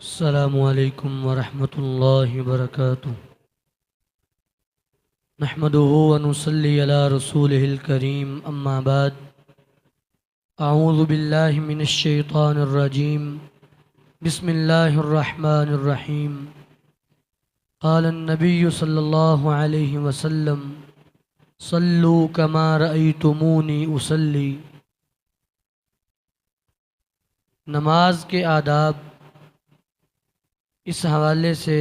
السلام علیکم ورحمۃ اللہ وبرکاتہ نحمده ونصلی علی رسولہ الکریم اما بعد اعوذ باللہ من الشیطان الرجیم بسم اللہ الرحمن الرحیم قال النبی صلی اللہ علیہ وسلم صلوا کما رأیتمونی اصلی۔ نماز کے آداب، اس حوالے سے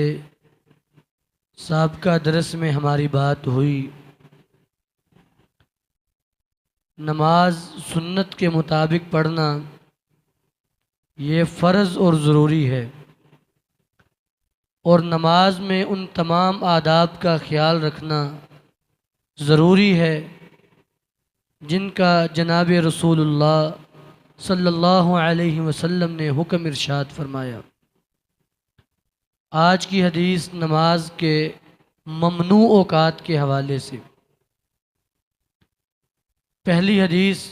سابقہ درس میں ہماری بات ہوئی۔ نماز سنت کے مطابق پڑھنا یہ فرض اور ضروری ہے، اور نماز میں ان تمام آداب کا خیال رکھنا ضروری ہے جن کا جناب رسول اللہ صلی اللہ علیہ وسلم نے حکم ارشاد فرمایا۔ آج کی حدیث نماز کے ممنوع اوقات کے حوالے سے۔ پہلی حدیث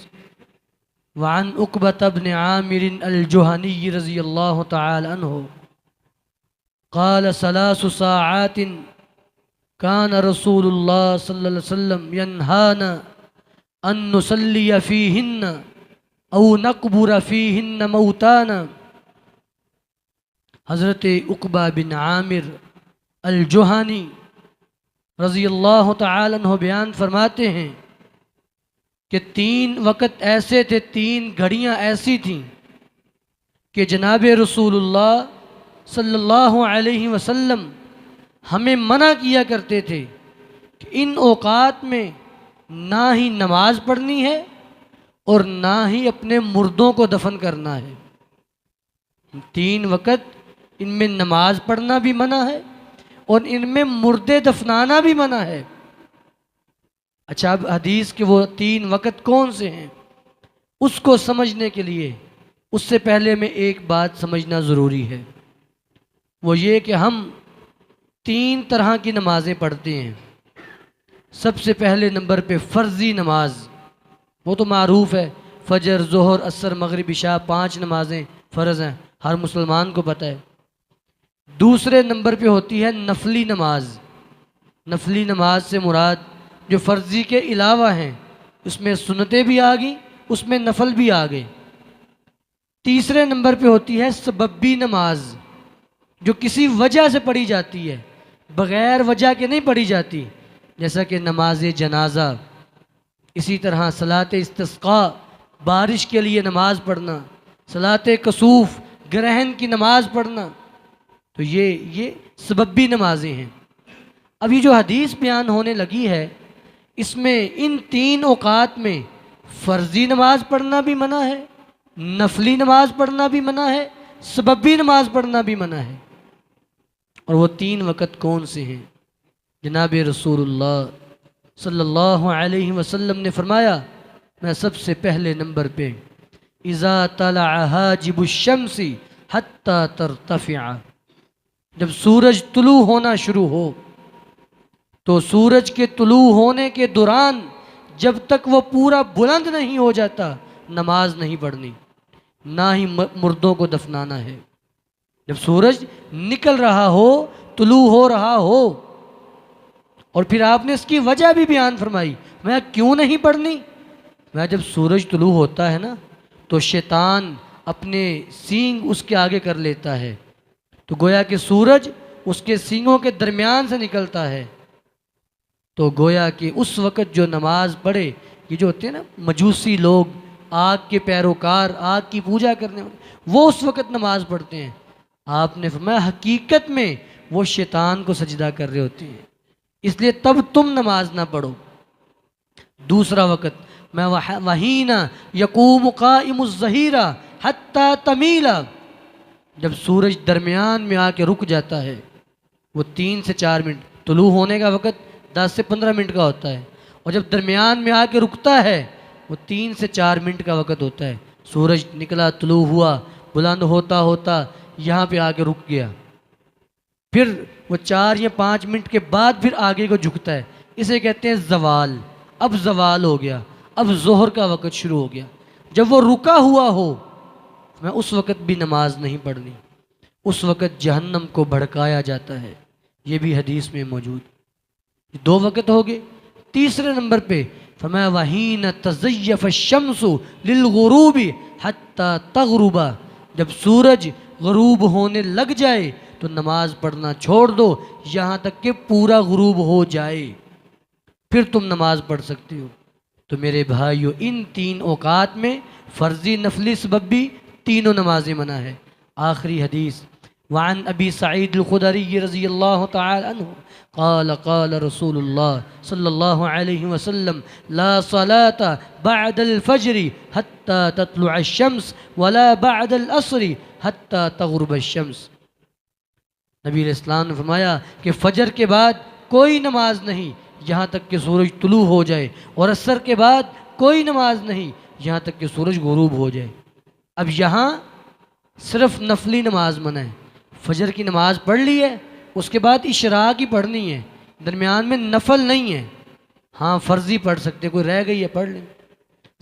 وعن عقبۃ بن عامر الجہنی رضی اللہ تعالی عنہ قال ثلاث ساعات كان رسول اللہ صلی اللہ علیہ وسلم ینہانا ان نصلی فیہن او نقبر فیہن موتانا۔ حضرت عقبہ بن عامر الجہنی رضی اللہ تعالی عنہ بیان فرماتے ہیں کہ 3 وقت ایسے تھے، 3 گھڑیاں ایسی تھیں کہ جناب رسول اللہ صلی اللہ علیہ وسلم ہمیں منع کیا کرتے تھے کہ ان اوقات میں نہ ہی نماز پڑھنی ہے اور نہ ہی اپنے مردوں کو دفن کرنا ہے۔ 3 وقت ان میں نماز پڑھنا بھی منع ہے اور ان میں مردے دفنانا بھی منع ہے۔ اچھا، اب حدیث کے وہ 3 وقت کون سے ہیں اس کو سمجھنے کے لیے اس سے پہلے میں ایک بات سمجھنا ضروری ہے، وہ یہ کہ ہم 3 طرح کی نمازیں پڑھتے ہیں۔ سب سے پہلے نمبر پہ فرضی نماز، وہ تو معروف ہے، فجر، ظہر، عصر، مغرب، عشاء 5 نمازیں فرض ہیں، ہر مسلمان کو پتہ ہے۔ دوسرے نمبر پہ ہوتی ہے نفلی نماز۔ نفلی نماز سے مراد جو فرضی کے علاوہ ہیں، اس میں سنتیں بھی آ گئیں، اس میں نفل بھی آ گئے۔ تیسرے نمبر پہ ہوتی ہے سببی نماز، جو کسی وجہ سے پڑھی جاتی ہے، بغیر وجہ کے نہیں پڑھی جاتی، جیسا کہ نماز جنازہ، اسی طرح صلاۃ استسقاء، بارش کے لیے نماز پڑھنا، صلاۃ کسوف، گرہن کی نماز پڑھنا، تو یہ سببی نمازیں ہیں۔ اب یہ جو حدیث بیان ہونے لگی ہے، اس میں ان 3 اوقات میں فرضی نماز پڑھنا بھی منع ہے، نفلی نماز پڑھنا بھی منع ہے، سببی نماز پڑھنا بھی منع ہے۔ اور وہ 3 وقت کون سے ہیں؟ جناب رسول اللہ صلی اللہ علیہ وسلم نے فرمایا، میں سب سے پہلے نمبر پہ اذا طلع حاجب الشمس حتی ترتفع، جب سورج طلوع ہونا شروع ہو تو سورج کے طلوع ہونے کے دوران جب تک وہ پورا بلند نہیں ہو جاتا نماز نہیں پڑھنی، نہ ہی مردوں کو دفنانا ہے۔ جب سورج نکل رہا ہو، طلوع ہو رہا ہو، اور پھر آپ نے اس کی وجہ بھی بیان فرمائی، میں کیوں نہیں پڑھنی؟ میں جب سورج طلوع ہوتا ہے نا تو شیطان اپنے سینگ اس کے آگے کر لیتا ہے، تو گویا کہ سورج اس کے سینگوں کے درمیان سے نکلتا ہے، تو گویا کہ اس وقت جو نماز پڑھے، یہ جو ہوتے ہیں نا مجوسی لوگ، آگ کے پیروکار، آگ کی پوجا کرنے والے، وہ اس وقت نماز پڑھتے ہیں۔ آپ نے فرمایا حقیقت میں وہ شیطان کو سجدہ کر رہے ہوتے ہیں، اس لیے تب تم نماز نہ پڑھو۔ دوسرا وقت میں وحین یقوم قائم الظہیرہ حتی تمیلا، جب سورج درمیان میں آ کے رک جاتا ہے، وہ 3 سے 4 منٹ، طلوع ہونے کا وقت 10 سے 15 منٹ کا ہوتا ہے، اور جب درمیان میں آ کے رکتا ہے وہ 3 سے 4 منٹ کا وقت ہوتا ہے۔ سورج نکلا، طلوع ہوا، بلند ہوتا ہوتا یہاں پہ آ کے رک گیا، پھر وہ 4 یا 5 منٹ کے بعد پھر آگے کو جھکتا ہے، اسے کہتے ہیں زوال۔ اب زوال ہو گیا، اب ظہر کا وقت شروع ہو گیا۔ جب وہ رکا ہوا ہو میں اس وقت بھی نماز نہیں پڑھنی۔ اس وقت جہنم کو بھڑکایا جاتا ہے، یہ بھی حدیث میں موجود۔ دو وقت ہو گئے۔ تیسرے نمبر پہ فرمایا وَحِينَ تَزَيَّفَ الشَّمْسُ لِلْغُرُوبِ حَتَّى تَغْرُبَ، جب سورج غروب ہونے لگ جائے تو نماز پڑھنا چھوڑ دو یہاں تک کہ پورا غروب ہو جائے، پھر تم نماز پڑھ سکتے ہو۔ تو میرے بھائیو، ان تین اوقات میں فرضی نفلی سببی تینوں نمازیں منع ہے۔ آخری حدیث وعن ابی سعید الخدری رضی اللہ تعالی عنہ قال قال رسول اللہ صلی اللہ علیہ وسلم لا صلاة بعد الفجر حتى تطلع الشمس ولا بعد العصر حتى تغرب الشمس۔ نبی علیہ السلام نے فرمایا کہ فجر کے بعد کوئی نماز نہیں یہاں تک کہ سورج طلوع ہو جائے، اور عصر کے بعد کوئی نماز نہیں یہاں تک کہ سورج غروب ہو جائے۔ اب یہاں صرف نفلی نماز منع ہے۔ فجر کی نماز پڑھ لی ہے، اس کے بعد اشراق کی پڑھنی ہے، درمیان میں نفل نہیں ہے۔ ہاں فرضی پڑھ سکتے ہیں، کوئی رہ گئی ہے پڑھ لیں،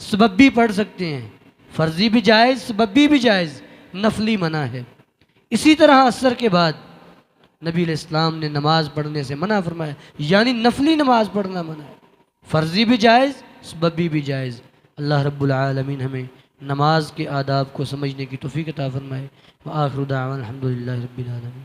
سببی پڑھ سکتے ہیں، فرضی بھی جائز سببی بھی جائز، نفلی منع ہے۔ اسی طرح عصر کے بعد نبی علیہ السلام نے نماز پڑھنے سے منع فرمایا، یعنی نفلی نماز پڑھنا منع ہے، فرضی بھی جائز سببی بھی جائز۔ اللہ رب العالمین ہمیں نماز کے آداب کو سمجھنے کی توفیق عطا فرمائے۔ وآخر دعوانا الحمدللہ رب العالمین۔